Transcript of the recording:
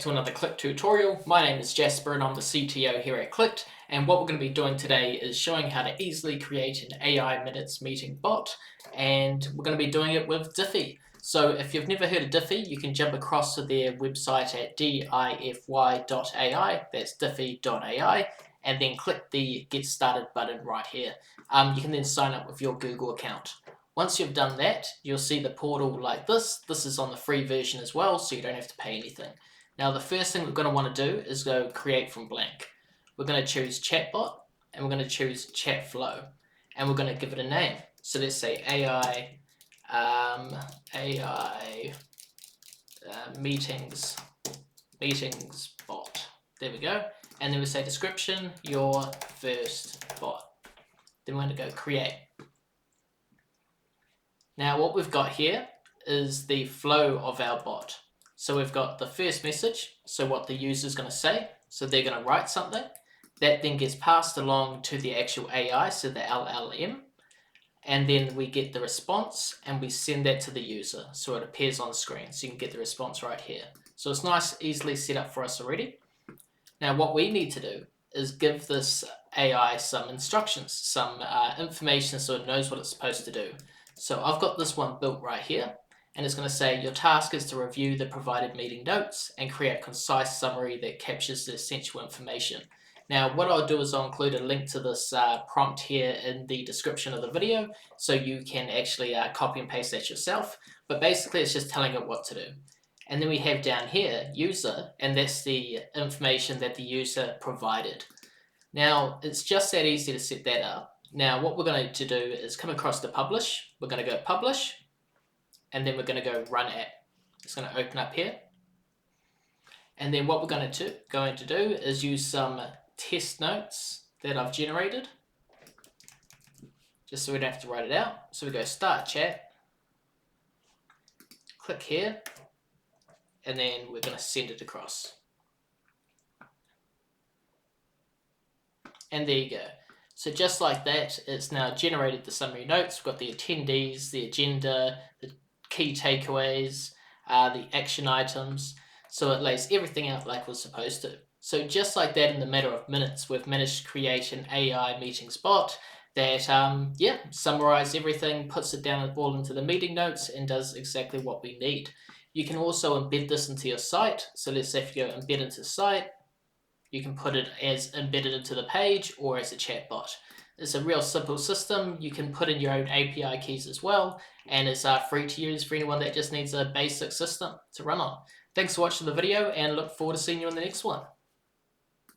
To another Click tutorial. My name is Jasper and I'm the CTO here at Click, and what we're going to be doing today is showing how to easily create an AI minutes meeting bot, and we're going to be doing it with Diffy. So if you've never heard of Diffy, you can jump across to their website at diffy.ai, that's diffy.ai, and then click the Get Started button right here. You can then sign up with your Google account. Once you've done that, you'll see the portal like this. This is on the free version as well, so you don't have to pay anything. Now the first thing we're going to want to do is go create from blank. We're going to choose Chatbot and we're going to choose Chat Flow, and we're going to give it a name. So let's say AI meetings bot. There we go. And then we say description, your first bot. Then we're going to go create. Now what we've got here is the flow of our bot. So we've got the first message, so what the user is going to say. So they're going to write something. That then gets passed along to the actual AI, so the LLM. And then we get the response and we send that to the user. So it appears on the screen. So you can get the response right here. So it's nice, easily set up for us already. Now what we need to do is give this AI some instructions, some information so it knows what it's supposed to do. So I've got this one built right here. And it's going to say your task is to review the provided meeting notes and create a concise summary that captures the essential information. Now what I'll do is I'll include a link to this prompt here in the description of the video, so you can actually copy and paste that yourself. But basically it's just telling it what to do. And then we have down here user, and that's the information that the user provided. Now it's just that easy to set that up. Now what we're going to do is come across to publish. We're going to go publish. And then we're going to go run at. It's going to open up here. And then what we're going to do is use some test notes that I've generated, just so we don't have to write it out. So we go start chat, click here, and then we're going to send it across. And there you go. So just like that, it's now generated the summary notes. We've got the attendees, the agenda, the key takeaways, the action items. So it lays everything out like we're supposed to. So just like that, in the matter of minutes, we've managed to create an AI meetings bot that summarizes everything, puts it down all into the meeting notes, and does exactly what we need. You can also embed this into your site. So let's say if you go embed into site, you can put it as embedded into the page or as a chatbot. It's a real simple system. You can put in your own API keys as well, and it's free to use for anyone that just needs a basic system to run on. Thanks for watching the video, and look forward to seeing you in the next one.